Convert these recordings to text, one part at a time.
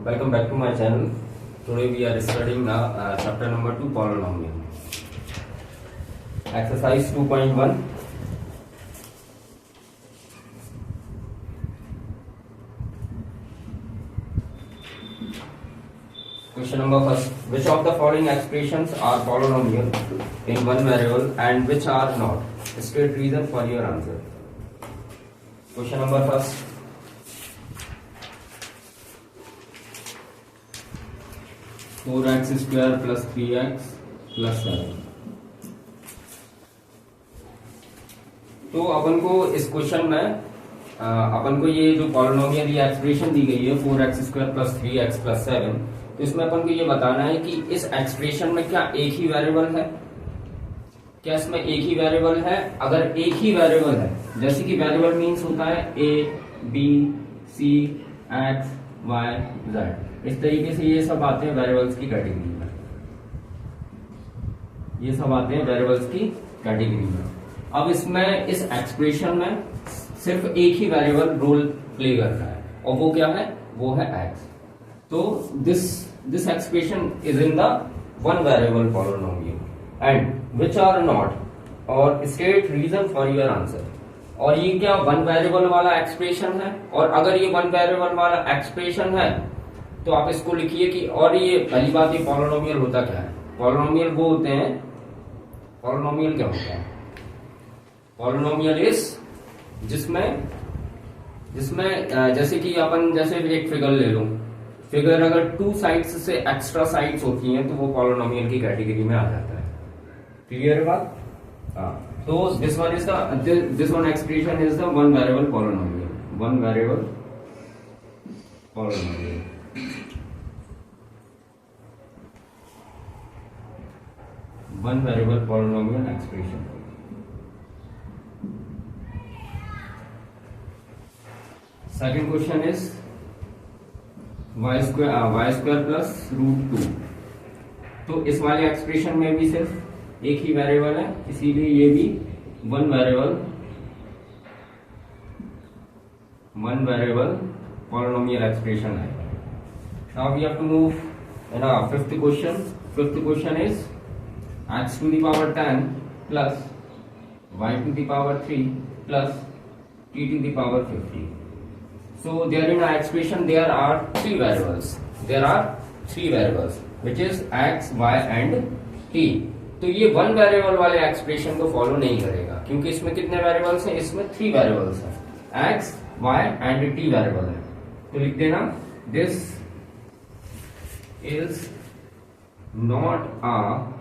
Welcome back to my channel. Today we are studying chapter number 2, polynomial. Exercise 2.1. Question number first. Which of the following expressions are polynomial in one variable and which are not? State reason for your answer. Question number first. Four x square plus 3x plus 7। तो अपन को इस question में अपन को ये जो polynomial या expression दी गई है 4x square plus 3x plus 7, तो इसमें अपन को ये बताना है कि इस एक्सप्रेशन में क्या एक ही वेरिएबल है, क्या इसमें एक ही वेरिएबल है। अगर एक ही वेरिएबल है, जैसे कि वेरिएबल मीन्स होता है a b c x y z, इस तरीके से ये सब आते हैं वेरिएबल्स की कैटेगरी में, ये सब आते हैं वेरिएबल्स की कैटेगरी में। अब इसमें इस एक्सप्रेशन में सिर्फ एक ही वेरिएबल रोल प्ले कर रहा है और वो क्या है, वो है x। तो this expression is in the one variable polynomial and which are not और state reason for your answer. और ये क्या वन वेरिएबल वाला एक्सप्रेशन है, और अगर ये वन वेरिएबल वाला एक्सप्रेशन है तो आप इसको लिखिए कि, और ये पहली बात, ये पॉलिनोमियल होता क्या है। पॉलिनोमियल वो होते हैं, पॉलिनोमियल क्या होता है, पॉलिनोमियल इज जिसमें जैसे कि अपन जैसे एक फिगर ले लो, फिगर अगर टू साइड्स से एक्स्ट्रा साइड्स होती हैं तो वो पॉलिनोमियल की कैटेगरी में आ जाता है। क्लियर बात? हाँ। तो this one expression is the one variable polynomial, one variable polynomial. One variable polynomial expression. Second question is y square plus √2। तो इस वाले एक्सप्रेशन में भी सिर्फ एक ही वेरिएबल है, इसीलिए ये भी वन वेरिएबल पॉलिनोमियल एक्सप्रेशन है। Now we have to move in our fifth question. Fifth question is x to the power 10 plus y to the power 3 plus t to the power 50. So there in our expression there are three variables. There are three variables which is x, y and t. तो ये one variable वाले expression को follow नहीं करेगा, क्योंकि इसमें कितने variables हैं, इसमें थ्री वेरिएबल्स हैं, x, y and t variable है। तो लिख देना this is not a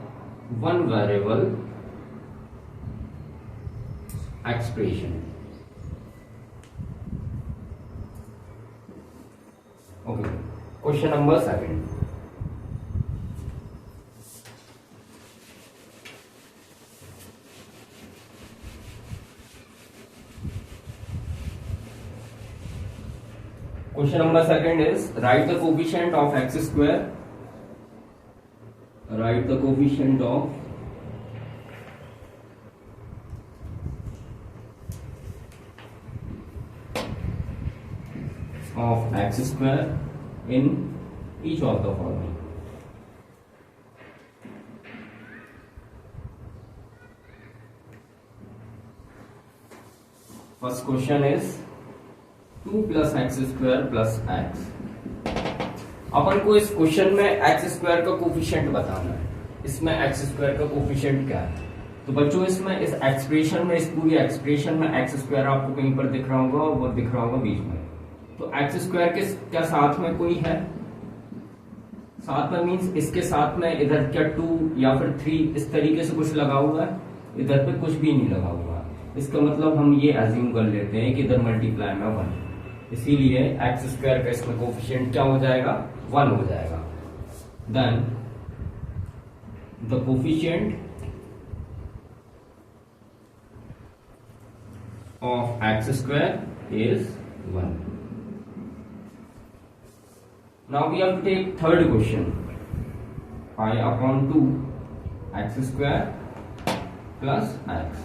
one variable expression. Okay, question number second. Question number second is write the coefficient of x square. Write the coefficient of x square in each of the following. First question is 2 plus x square plus x। अपन को इस question में x square का coefficient बताना है। इसमें x square का coefficient क्या है, तो बच्चों इसमें इस एक्सप्रेशन में, इस पूरी एक्सप्रेशन में x स्क्वायर आपको कहीं पर दिख रहा होगा और वो दिख रहा होगा बीच में। तो x स्क्वायर के क्या साथ में कोई है, साथ में मीन्स इसके साथ में इधर क्या 2 या फिर 3 इस तरीके से कुछ लगा हुआ है, इधर पे कुछ भी नहीं लगा हुआ। इसका मतलब हम ये एज्यूम कर लेते हैं कि इधर मल्टीप्लाई में 1, इसीलिए एक्स स्क्वायर का इसमें कोफिशिएंट क्या हो जाएगा, 1 हो जाएगा। Then the coefficient of x square is 1। Now we have to take third question, pi upon 2 x square plus x.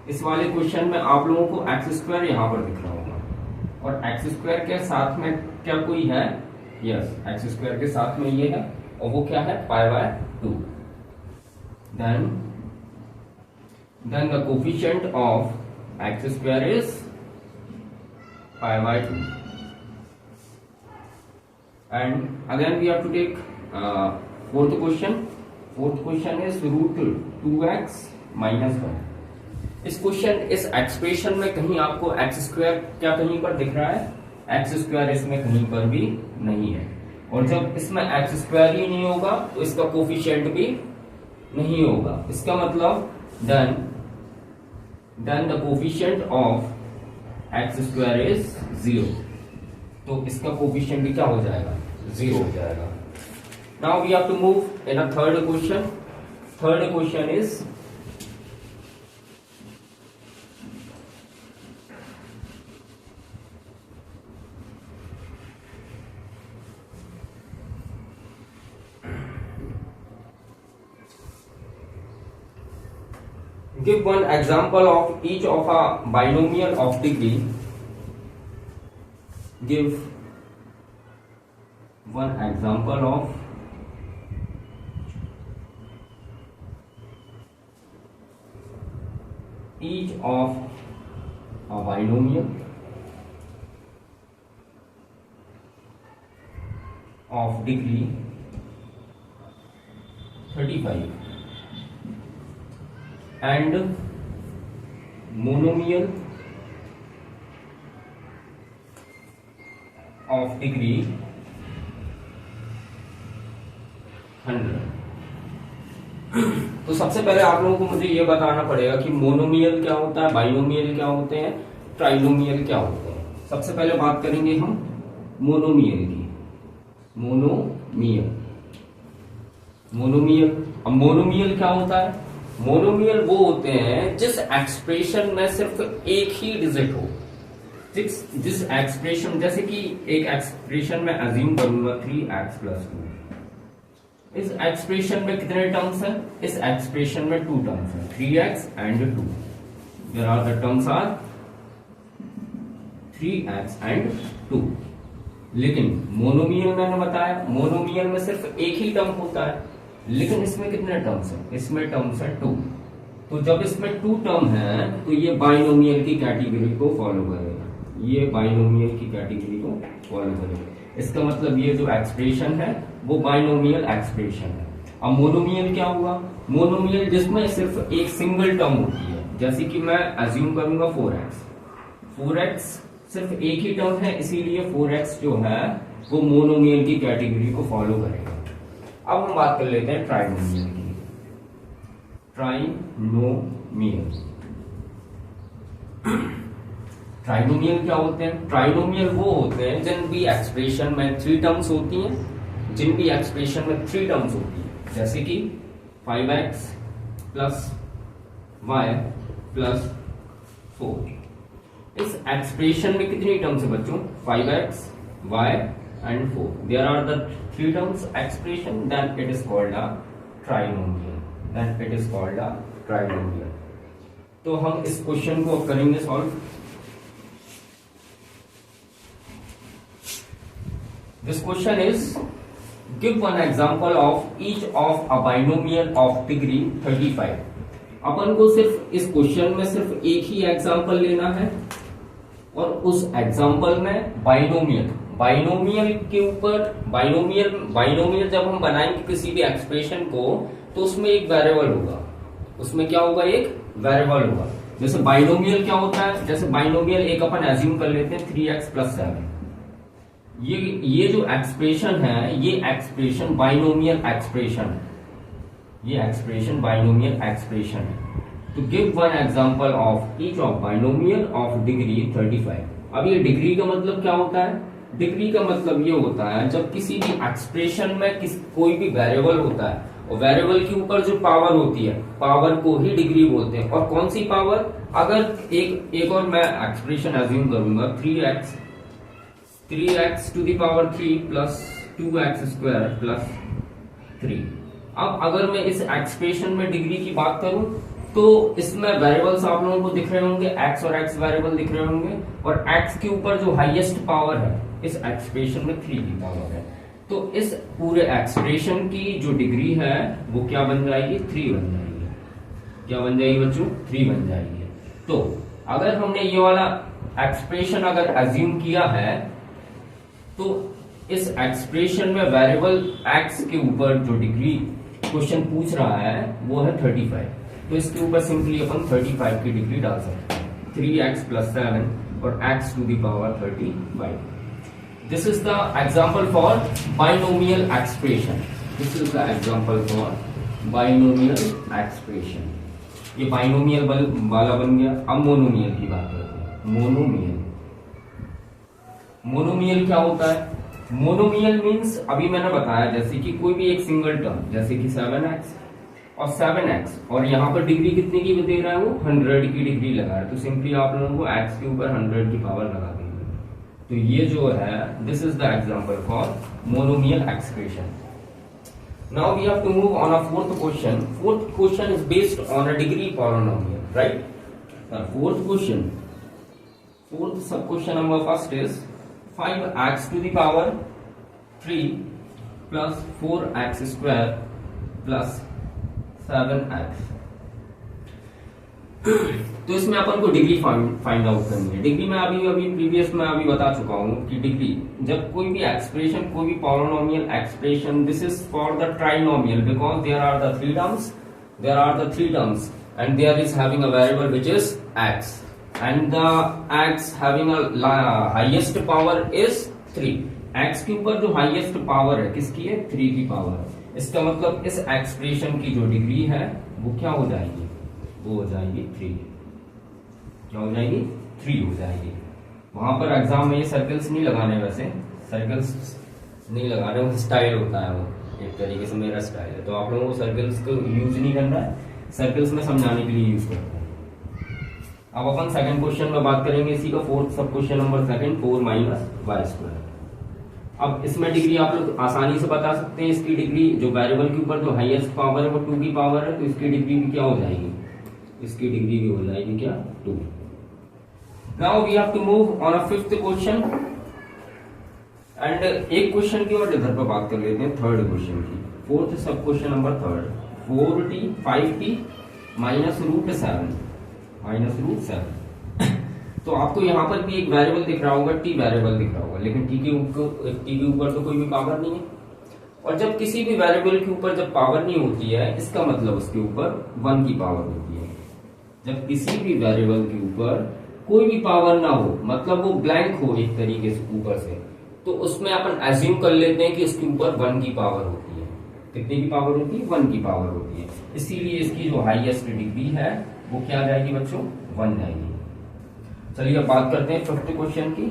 इस वाले क्वेश्चन में आप लोगों को एक्स स्क्वायर यहां पर दिख रहा होगा और एक्स स्क्वायर के साथ में क्या कोई है, यस, एक्स स्क्वायर के साथ में ये है और वो क्या है, pi by 2। Then the coefficient of x square is pi by 2 and again we have to take fourth question is root 2x minus 1। इस क्वेश्चन, इस एक्सप्रेशन में कहीं आपको एक्स स्क्वायर क्या कहीं पर दिख रहा है, एक्स स्क्वायर इसमें कहीं पर भी नहीं है। और जब इसमें एक्स स्क्वायर ही नहीं होगा तो इसका कोफिशिएंट भी नहीं होगा। इसका मतलब then the coefficient of x square is 0। तो इसका कोफिशिएंट भी क्या हो जाएगा, 0 हो जाएगा। Now we have to move in a third question. Third question is give one example of each of a binomial of degree. Give one example of each of a binomial of degree 35 and monomial of degree 100। तो सबसे पहले आप लोगों को मुझे ये बताना पड़ेगा कि मोनोमियल क्या होता है, बाइनोमियल क्या होते हैं, ट्राइनोमियल क्या होते हैं। सबसे पहले बात करेंगे हम मोनोमियल की। मोनोमियल क्या होता है? मोनोमियल वो होते हैं जिस एक्सप्रेशन में सिर्फ एक ही डिजिट हो। जिस एक्सप्रेशन, जैसे कि एक एक्सप्रेशन में अज्यूम करूंगा 3x + 2। इस एक्सप्रेशन में कितने टर्म्स हैं? इस एक्सप्रेशन में 2 टर्म्स हैं, 3x and 2। There are the terms are 3x and 2। लेकिन मोनोमियल मैंने बताया, मोनोमियल में सिर्फ एक ही टर्म होता है, लेकिन इसमें कितने टर्म्स हैं? इसमें टर्म्स है 2। तो जब इसमें 2 टर्म है तो ये बाइनोमियल की कैटेगरी को फॉलो करेगा, ये बाइनोमियल की कैटेगरी को फॉलो करेगा। इसका मतलब ये जो एक्सप्रेशन है वो बाइनोमियल एक्सप्रेशन है। अब मोनोमियल क्या हुआ? मोनोमियल जिसमें सिर्फ एक सिंगल टर्म होती है, जैसे कि मैं अज्यूम करूंगा 4x सिर्फ एक ही टर्म है, इसीलिए 4x जो है वो मोनोमियल की कैटेगरी को फॉलो करेगा। अब हम बात कर लेते हैं ट्राइनोमियल की। ट्राइनोमियल क्या होते हैं? ट्राइनोमियल वो होते हैं जिन भी एक्सप्रेशन में 3 टर्म्स होती हैं, जैसे कि 5x + y + 4। इस एक्सप्रेशन में कितनी टर्म्स है बच्चों? 5x, y and 4। There are the 3 terms expression, then it is called a trinomial। तो हम इस क्वेश्चन को करेंगे solve. This question is, give one example of each of a binomial of degree 35। अपन को सिर्फ इस क्वेश्चन में सिर्फ एक ही एग्जाम्पल लेना है और उस एग्जाम्पल में बाइनोमियल के ऊपर बाइनोमियल जब हम बनाएंगे किसी भी एक्सप्रेशन को तो उसमें एक वेरिएबल होगा। उसमें क्या होगा? एक वेरिएबल होगा। जैसे बाइनोमियल क्या होता है? जैसे बाइनोमियल एक अपन एज्यूम कर लेते हैं 3x + 7। ये जो एक्सप्रेशन है ये एक्सप्रेशन बाइनोमियल एक्सप्रेशन है, ये एक्सप्रेशन बाइनोमियल एक्सप्रेशन है। तो give one example of each of binomial of degree 35। अब ये डिग्री का मतलब क्या होता है? डिग्री का मतलब ये होता है जब किसी भी एक्सप्रेशन में कोई भी वेरिएबल होता है और वेरिएबल के ऊपर जो पावर होती है, पावर को ही डिग्री बोलते हैं। और कौन सी पावर? अगर एक और मैं एक्सप्रेशन अज्यूम करूंगा 3x to the power 3 + 2x² + 3। अब अगर मैं इस एक्सप्रेशन में डिग्री की बात करूं तो इसमें वेरिएबल्स आप लोगों को दिख रहे होंगे, एक्स और एक्स वेरिएबल दिख रहे होंगे, और एक्स के ऊपर जो हाईएस्ट पावर है इस एक्सप्रेशन में 3 की पावर है। तो इस पूरे एक्सप्रेशन की जो डिग्री है वो क्या बन जाएगी, 3 बन जाएगी। क्या बन जाएगी बच्चों, 3 बन जाएगी। तो अगर हमने ये वाला एक्सप्रेशन अगर अज्यूम किया है तो इस एक्सप्रेशन में वेरिएबल एक्स के ऊपर जो डिग्री क्वेश्चन पूछ रहा है वो है 35। तो इसके ऊपर सिंपली अपन 35 की डिग्री डाल सकते हैं, 3x + 7 और x to the power 35। This is the example for binomial expression. This is the example for binomial expression. ये बाइनोमियल वाला बन गया। अब मोनोमियल की बात करते हैं। मोनोमियल, मोनोमियल क्या होता है? मोनोमियल मीन्स अभी मैंने बताया जैसे कि कोई भी एक सिंगल टर्म जैसे कि 7x और 7x और यहाँ पर डिग्री कितने की दे रहा है वो 100 की डिग्री लगा रहा है। तो सिंपली आप लोगों को x के ऊपर 100 की पावर लगा देंगे। तो ये जो है this is the example for monomial expression. Now we have to move on a fourth question. Fourth question is based on a degree polynomial, right? Fourth question, fourth sub question number first is 5x to the power 3 plus 4x square plus 7x। तो इसमें अपन को degree find out करनी है। Degree में अभी previous में अभी बता चुका हूं कि डिग्री जब कोई भी एक्सप्रेशन, कोई भी polynomial expression, this is for the trinomial because there are the three terms and there is having a variable which is x and the x having a highest power is 3। x के ऊपर जो highest power है किसकी है, 3 की power है। इसका मतलब इस एक्सप्रेशन की जो डिग्री है वो क्या हो जाएगी, वो हो जाएगी 3। क्या हो जाएगी, 3 हो जाएगी। वहां पर एग्जाम में ये सर्कल्स नहीं लगाने, वैसे सर्कल्स नहीं लगाने, वो स्टाइल होता है, वो एक तरीके से मेरा स्टाइल है। तो आप लोगों को सर्कल्स को यूज नहीं करना है, सर्कल्स में समझाने के लिए यूज करते हैं। अब अपन सेकंड क्वेश्चन में बात करेंगे इसी का, fourth sub question number second, 4 - y²। अब इसमें डिग्री आप लोग आसानी से बता सकते हैं। इसकी डिग्री जो वेरिएबल के ऊपर जो हाईएस्ट पावर है वो 2 की पावर है, तो इसकी डिग्री भी क्या हो जाएगी, इसकी डिग्री भी हो जाएगी क्या, 2। Now we have to move on a fifth question and एक क्वेश्चन की और इधर पर बात कर लेते हैं थर्ड क्वेश्चन की। Fourth sub question number third, 4t 5t -√7 तो आपको यहाँ पर भी एक वेरिएबल दिख रहा होगा, t वेरिएबल दिख रहा होगा, लेकिन t के ऊपर तो कोई भी पावर नहीं है। और जब किसी भी वेरिएबल के ऊपर जब पावर नहीं होती है इसका मतलब उसके ऊपर 1 की पावर होती है। जब किसी भी वेरिएबल के ऊपर कोई भी पावर ना हो, मतलब वो ब्लैंक हो एक तरीके से ऊपर से, तो उसमें अपन एज्यूम कर लेते हैं कि इसके ऊपर 1 की पावर होती है। कितने की पावर होती है, 1 की पावर होती है। इसीलिए इसकी जो हाईएस्ट डिग्री है वो क्या आ जाएगी बच्चों, 1 जाएगी। चलिए अब बात करते हैं फिफ्थ क्वेश्चन की।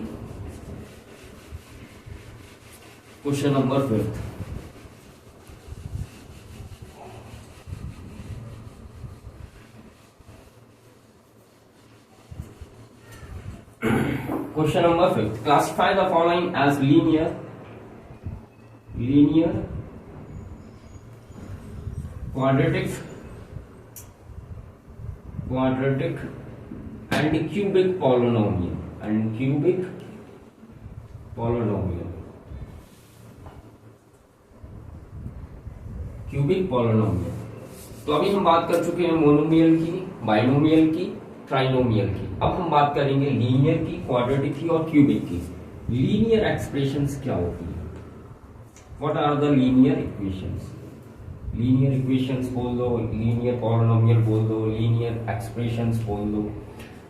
Question number 5। Question number 5, classify the following as linear, quadratic and cubic polynomial तो अभी हम बात कर चुके हैं मोनोमियल की, बाइनोमियल की, ट्राइनोमियल की। अब हम बात करेंगे लीनियर की, क्वाड्रेटिक की और क्यूबिक की। लीनियर एक्सप्रेशंस क्या होती है, what are the linear equations? Linear equations बोल दो, लीनियर पॉलिनोमियल बोल दो, लीनियर एक्सप्रेशंस बोल दो।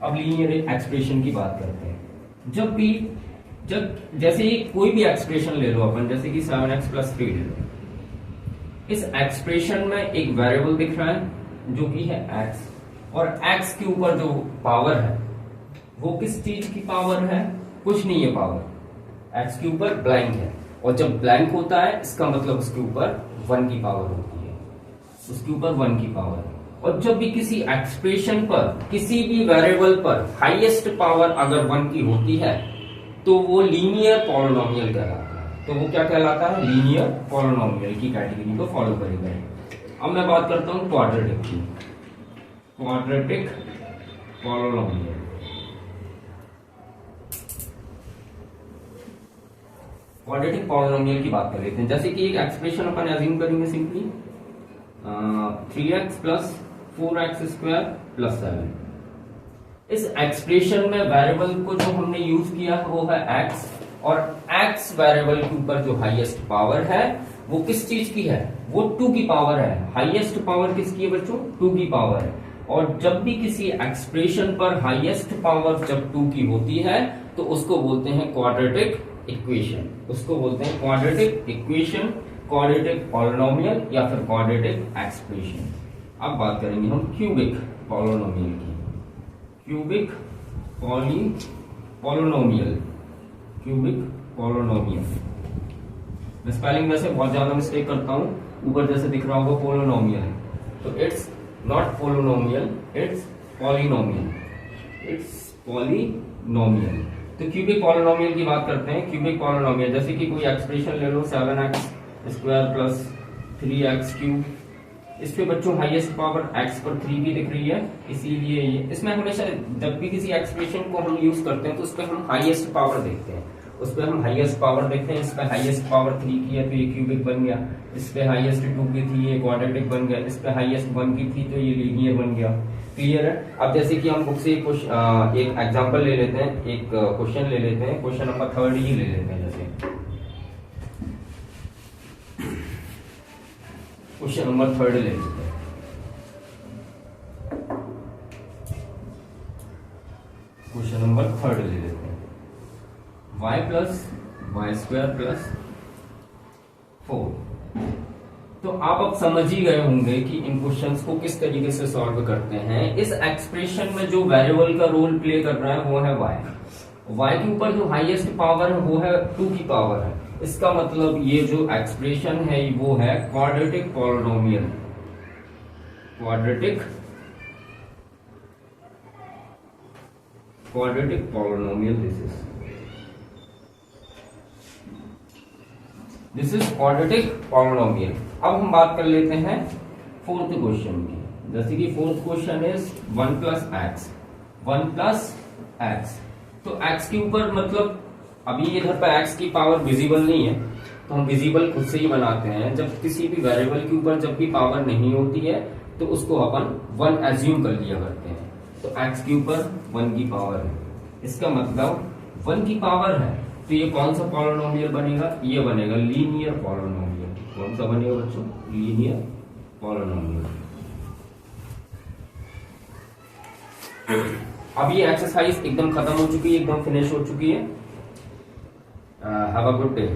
अब लीनियर एक्सप्रेशन की बात करते हैं। जब जैसे कोई भी एक्सप्रेशन ले लो अपन, जैसे कि 7x + 3 ले लो। इस एक्सप्रेशन में एक वेरिएबल दिख रहा है जो कि है x, और x के ऊपर जो पावर है वो किस चीज की पावर है, कुछ नहीं है पावर, x के ऊपर ब्लैंक है। और जब ब्लैंक होता है इसका मतलब उसके ऊपर 1 की पावर होती है, उसके ऊपर 1 की पावर है। और जब भी किसी एक्सप्रेशन पर, किसी भी वेरिएबल पर हाईएस्ट पावर अगर 1 की होती है तो वो लीनियर पॉलिनोमियल कहलाता है। तो वो क्या कहलाता है, लीनियर पॉलिनोमियल की कैटेगरी को फॉलो करेगा। अब मैं बात करता हूं क्वाड्रेटिक की। Quadratic polynomial. क्वाड्रेटिक पॉलिनोमियल की बात कर लेते हैं। जैसे कि एक एक्सप्रेशन अपन अज्यूम करेंगे simply 3x plus 4x square plus 7। इस एक्सप्रेशन में वेरिएबल को जो हमने यूज किया है वो है x, और x वेरिएबल के ऊपर जो हाईएस्ट पावर है वो किस चीज की है, वो 2 की पावर है। हाईएस्ट पावर किसकी है बच्चों, 2 की पावर है। और जब भी किसी एक्सप्रेशन पर हाईएस्ट पावर जब 2 की होती है तो उसको बोलते हैं क्वाड्रेटिक इक्वेशन, उसको बोलते हैं क्वाड्रेटिक इक्वेशन, क्वाड्रेटिक पॉलिनोमियल या फिर क्वाड्रेटिक एक्सप्रेशन। अब बात करेंगे हम क्यूबिक पॉलिनोमियल की। Cubic polynomial, cubic polynomial. मैं स्पेलिंग वैसे बहुत ज्यादा मिस्टेक करता हूं, ऊपर जैसे दिख रहा होगा पॉलिनोमियल, तो it's not polynomial, it's polynomial, it's polynomial. तो क्यूबिक पॉलिनोमियल की बात करते हैं। क्यूबिक पॉलिनोमियल जैसे कि कोई एक्सप्रेशन ले लो 7x square plus 3x cube. इस पे बच्चों हाईएस्ट पावर x पर 3 की दिख रही है, इसीलिए ये इसमें हमेशा जब भी किसी एक्सप्रेशन को हम यूज करते हैं तो उस पर हम हाईएस्ट पावर देखते हैं, उस पर हम हाईएस्ट पावर देखते हैं। इस पे हाईएस्ट पावर 3 की है तो ये क्यूबिक बन गया, इस पे हाईएस्ट 2 की थी ये क्वाड्रेटिक बन गया, इस पे हाईएस्ट 1 की थी तो ये लीनियर बन गया। क्लियर है। अब जैसे कि हम बुक से एक एग्जांपल ले लेते हैं, एक क्वेश्चन ले लेते हैं, क्वेश्चन नंबर 3 ही ले लेते हैं। जैसे क्वेश्चन नंबर 3 ले लेते हैं। क्वेश्चन नंबर 3 ले लेते हैं। y plus y square plus 4। तो आप अब समझ ही गए होंगे कि इन क्वेश्चंस को किस तरीके से सॉल्व करते हैं। इस एक्सप्रेशन में जो वेरिएबल का रोल प्ले कर रहा है वो है y। y के ऊपर जो हाईएस्ट पावर है वो है 2 की पावर है। इसका मतलब ये जो एक्सप्रेशन है वो है quadratic polynomial, quadratic polynomial. This is quadratic polynomial. अब हम बात कर लेते हैं 4th क्वेश्चन की। जैसे कि 4th question is 1 plus x, 1 plus x. तो x के ऊपर मतलब अभी इधर पर x की पावर विजिबल नहीं है तो हम विजिबल खुद से ही बनाते हैं। जब किसी भी वेरिएबल के ऊपर जब भी पावर नहीं होती है तो उसको अपन 1 एज्यूम कर लिया करते हैं। तो x के ऊपर 1 की पावर है, इसका मतलब 1 की पावर है तो ये कौन सा पॉलिनोमियल बनेगा, ये बनेगा लीनियर पॉलिनोमियल। कौन सा बनेगा बच्चों, लीनियर पॉलिनोमियल। अब ये एक्सरसाइज एकदम खत्म हो चुकी है, एकदम फिनिश हो चुकी है। Have a good day.